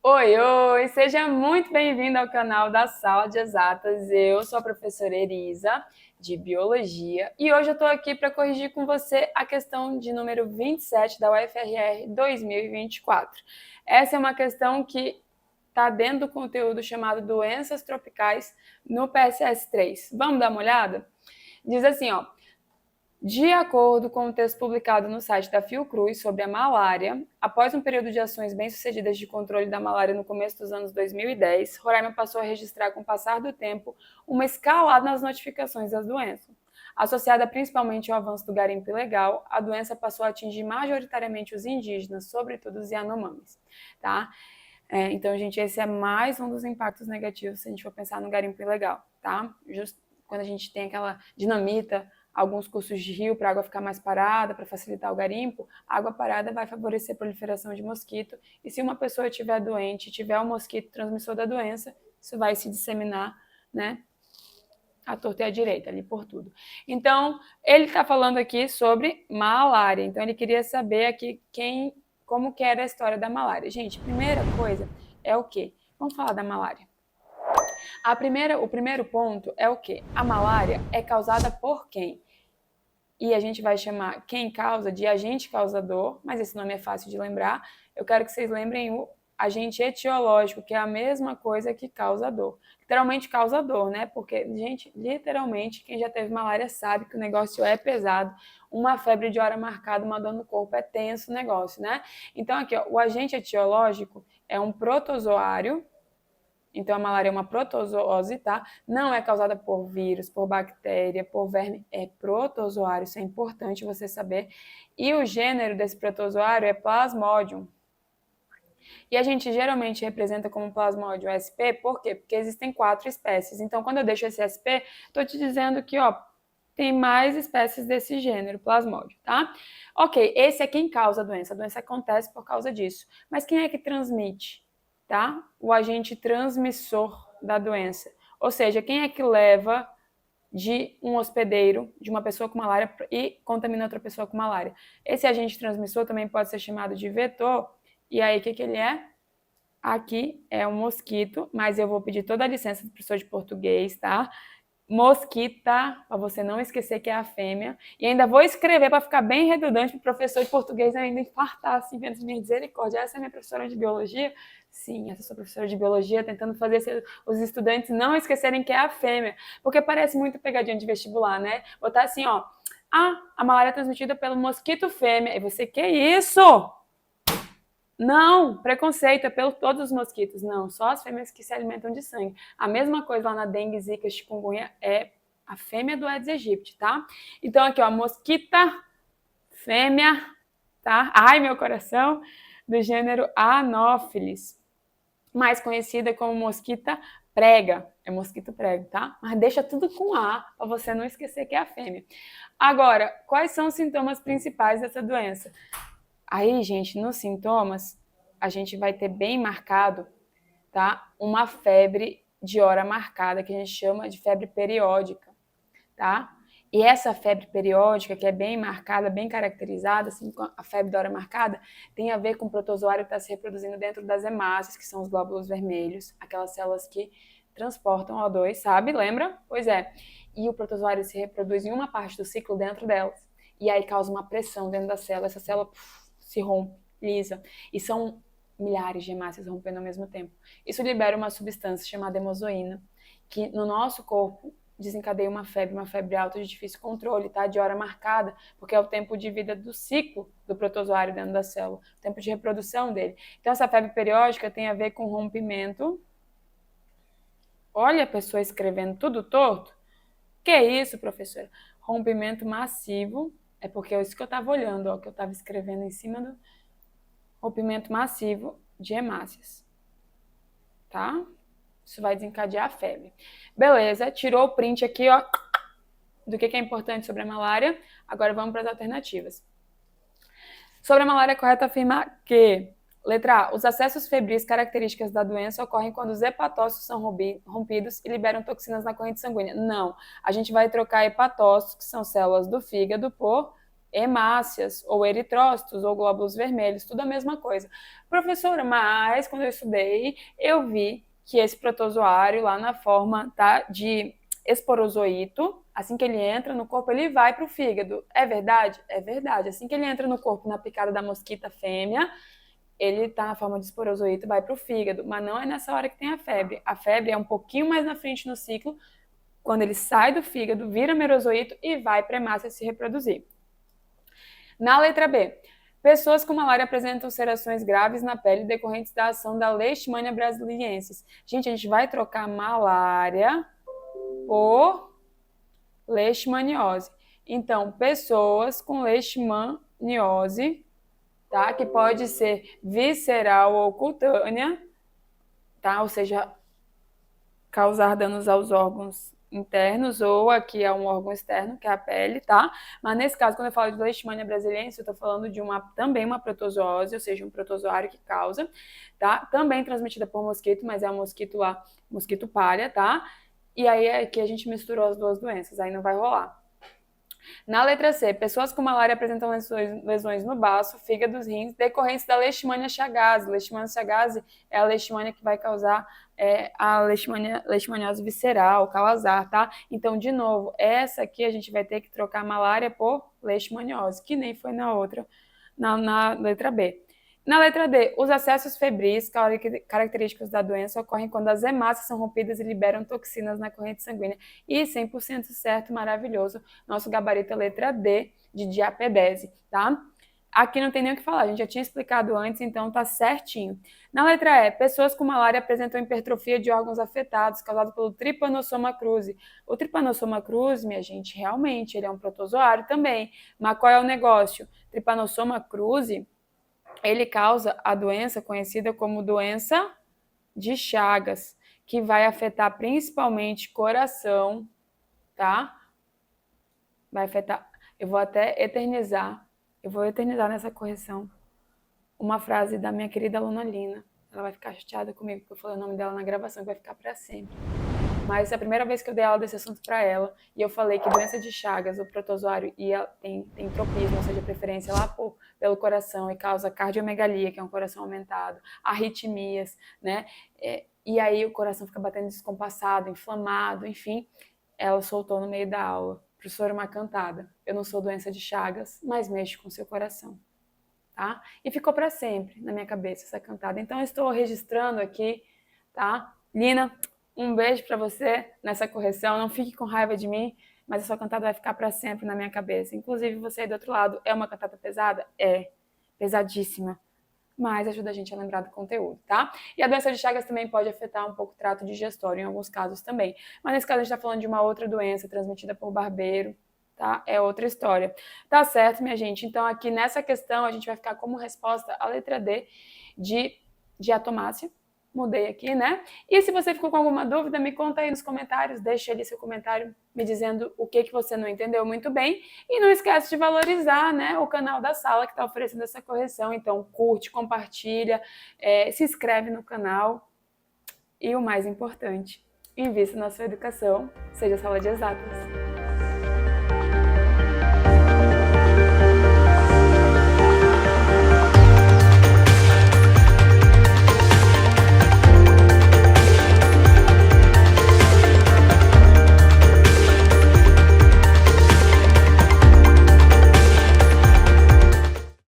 Oi, oi! Seja muito bem-vindo ao canal da Sala de Exatas. Eu sou a professora Elisa, de Biologia, e hoje eu estou aqui para corrigir com você a questão de número 27 da UFRR 2024. Essa é uma questão que está dentro do conteúdo chamado Doenças Tropicais no PSS3. Vamos dar uma olhada? Diz assim, ó. De acordo com o texto publicado no site da Fiocruz sobre a malária, após um período de ações bem-sucedidas de controle da malária no começo dos anos 2010, Roraima passou a registrar, com o passar do tempo, uma escalada nas notificações das doenças. Associada principalmente ao avanço do garimpo ilegal, a doença passou a atingir majoritariamente os indígenas, sobretudo os Yanomamis. Tá? Então, gente, esse é mais um dos impactos negativos se a gente for pensar no garimpo ilegal. Tá? Just quando a gente tem aquela dinamita, alguns cursos de rio para a água ficar mais parada, para facilitar o garimpo, a água parada vai favorecer a proliferação de mosquito, e se uma pessoa estiver doente, tiver um mosquito transmissor da doença, isso vai se disseminar, né, à torta e à direita, ali por tudo. Então, ele está falando aqui sobre malária, então ele queria saber aqui como que era a história da malária. Gente, primeira coisa é o quê? Vamos falar da malária. O primeiro ponto é o quê? A malária é causada por quem? E a gente vai chamar quem causa de agente causador, mas esse nome é fácil de lembrar. Eu quero que vocês lembrem o agente etiológico, que é a mesma coisa que causador. Literalmente causador, né? Porque, gente, literalmente, quem já teve malária sabe que o negócio é pesado. Uma febre de hora marcada, uma dor no corpo, é tenso o negócio, né? Então, aqui, ó, o agente etiológico é um protozoário. Então, a malária é uma protozoose, tá? Não é causada por vírus, por bactéria, por verme, é protozoário, isso é importante você saber. E o gênero desse protozoário é Plasmodium. E a gente geralmente representa como Plasmodium SP, por quê? Porque existem 4 espécies. Então, quando eu deixo esse SP, estou te dizendo que, ó, tem mais espécies desse gênero, Plasmodium, tá? Ok, esse é quem causa a doença acontece por causa disso. Mas quem é que transmite? Tá? O agente transmissor da doença. Ou seja, quem é que leva de um hospedeiro, de uma pessoa com malária, e contamina outra pessoa com malária? Esse agente transmissor também pode ser chamado de vetor. E aí, o que ele é? Aqui é um mosquito, mas eu vou pedir toda a licença do professor de português, tá? Mosquita, para você não esquecer que é a fêmea. E ainda vou escrever para ficar bem redundante para o professor de português ainda infartar, assim, vendo minha misericórdia. Essa é minha professora de biologia? Sim, essa é a professora de biologia, tentando fazer os estudantes não esquecerem que é a fêmea. Porque parece muito pegadinha de vestibular, né? Botar assim, ó. Ah, a malária é transmitida pelo mosquito fêmea. E você, que isso? Não, preconceito é pelo todos os mosquitos, não, só as fêmeas que se alimentam de sangue. A mesma coisa lá na dengue, zika, chikungunya é a fêmea do Aedes aegypti, tá? Então aqui, ó, mosquita fêmea, tá? Ai, meu coração, do gênero Anopheles, mais conhecida como mosquita prega, é mosquito prego, tá? Mas deixa tudo com A, para você não esquecer que é a fêmea. Agora, quais são os sintomas principais dessa doença? Aí, gente, nos sintomas, a gente vai ter bem marcado, tá? Uma febre de hora marcada, que a gente chama de febre periódica, tá? E essa febre periódica, que é bem marcada, bem caracterizada, assim, com a febre da hora marcada, tem a ver com o protozoário que está se reproduzindo dentro das hemácias, que são os glóbulos vermelhos, aquelas células que transportam O2, sabe? Lembra? Pois é. E o protozoário se reproduz em uma parte do ciclo dentro delas. E aí causa uma pressão dentro da célula. Essa célula se rompe, lisa. E são milhares de hemácias rompendo ao mesmo tempo. Isso libera uma substância chamada hemozoína, que no nosso corpo desencadeia uma febre alta de difícil controle, tá? De hora marcada, porque é o tempo de vida do ciclo do protozoário dentro da célula, o tempo de reprodução dele. Então, essa febre periódica tem a ver com rompimento. Olha a pessoa escrevendo tudo torto. Que é isso, professora? Rompimento massivo. É porque é isso que eu estava olhando, ó, que eu estava escrevendo em cima do rompimento massivo de hemácias. Tá? Isso vai desencadear a febre. Beleza, tirou o print aqui, ó, do que é importante sobre a malária. Agora vamos para as alternativas. Sobre a malária, é correto afirmar que, letra A, os acessos febris características da doença ocorrem quando os hepatócitos são rompidos e liberam toxinas na corrente sanguínea. Não, a gente vai trocar hepatócitos, que são células do fígado, por hemácias, ou eritrócitos, ou glóbulos vermelhos, tudo a mesma coisa. Professora, mas quando eu estudei, eu vi que esse protozoário lá na forma, tá, de esporozoito, assim que ele entra no corpo, ele vai para o fígado. É verdade? É verdade. Assim que ele entra no corpo na picada da mosquita fêmea, ele está na forma de esporozoito e vai para o fígado, mas não é nessa hora que tem a febre. A febre é um pouquinho mais na frente no ciclo, quando ele sai do fígado, vira merozoito e vai para a hemácia se reproduzir. Na letra B, pessoas com malária apresentam ulcerações graves na pele decorrentes da ação da Leishmania brasiliensis. Gente, a gente vai trocar malária por leishmaniose. Então, pessoas com leishmaniose, tá? Que pode ser visceral ou cutânea, tá? Ou seja, causar danos aos órgãos internos ou aqui a um órgão externo, que é a pele, tá? Mas nesse caso, quando eu falo de Leishmania brasiliensis, eu tô falando de também uma protozoose, ou seja, um protozoário que causa, tá? Também transmitida por mosquito, mas é um mosquito lá, mosquito palha, tá? E aí aqui a gente misturou as duas doenças, aí não vai rolar. Na letra C, pessoas com malária apresentam lesões no baço, fígado, rins, decorrentes da Leishmania chagas. Leishmania chagas é a leishmania que vai causar a leishmaniose visceral, calazar, tá? Então, de novo, essa aqui a gente vai ter que trocar malária por leishmaniose, que nem foi na outra, na letra B. Na letra D, os acessos febris, característicos da doença, ocorrem quando as hemácias são rompidas e liberam toxinas na corrente sanguínea. E 100% certo, maravilhoso. Nosso gabarito é letra D, de diapedese, tá? Aqui não tem nem o que falar, a gente já tinha explicado antes, então tá certinho. Na letra E, pessoas com malária apresentam hipertrofia de órgãos afetados, causado pelo Trypanosoma cruzi. O Trypanosoma cruzi, minha gente, realmente, ele é um protozoário também. Mas qual é o negócio? Trypanosoma cruzi, ele causa a doença conhecida como doença de Chagas, que vai afetar principalmente coração, tá? Vai afetar. Eu vou eternizar nessa correção uma frase da minha querida aluna Lina. Ela vai ficar chateada comigo porque eu falei o nome dela na gravação, que vai ficar para sempre. Mas é a primeira vez que eu dei aula desse assunto para ela, e eu falei que doença de Chagas, o protozoário, tem tropismo, ou seja, preferência lá pelo coração, e causa cardiomegalia, que é um coração aumentado, arritmias, né? E aí o coração fica batendo descompassado, inflamado, enfim. Ela soltou no meio da aula. Professora, uma cantada. Eu não sou doença de Chagas, mas mexo com seu coração. Tá? E ficou para sempre na minha cabeça essa cantada. Então eu estou registrando aqui, tá? Lina, um beijo para você nessa correção. Não fique com raiva de mim, mas a sua cantada vai ficar para sempre na minha cabeça. Inclusive, você aí do outro lado, é uma cantada pesada? É. Pesadíssima. Mas ajuda a gente a lembrar do conteúdo, tá? E a doença de Chagas também pode afetar um pouco o trato digestório, em alguns casos também. Mas nesse caso a gente está falando de uma outra doença transmitida por barbeiro, tá? É outra história. Tá certo, minha gente? Então aqui nessa questão a gente vai ficar como resposta a letra D de diatomácea. Mudei aqui, né? E se você ficou com alguma dúvida, me conta aí nos comentários, deixa ali seu comentário me dizendo o que você não entendeu muito bem. E não esquece de valorizar, né, o canal da sala que está oferecendo essa correção. Então curte, compartilha, se inscreve no canal. E o mais importante, invista na sua educação, seja sala de exatas.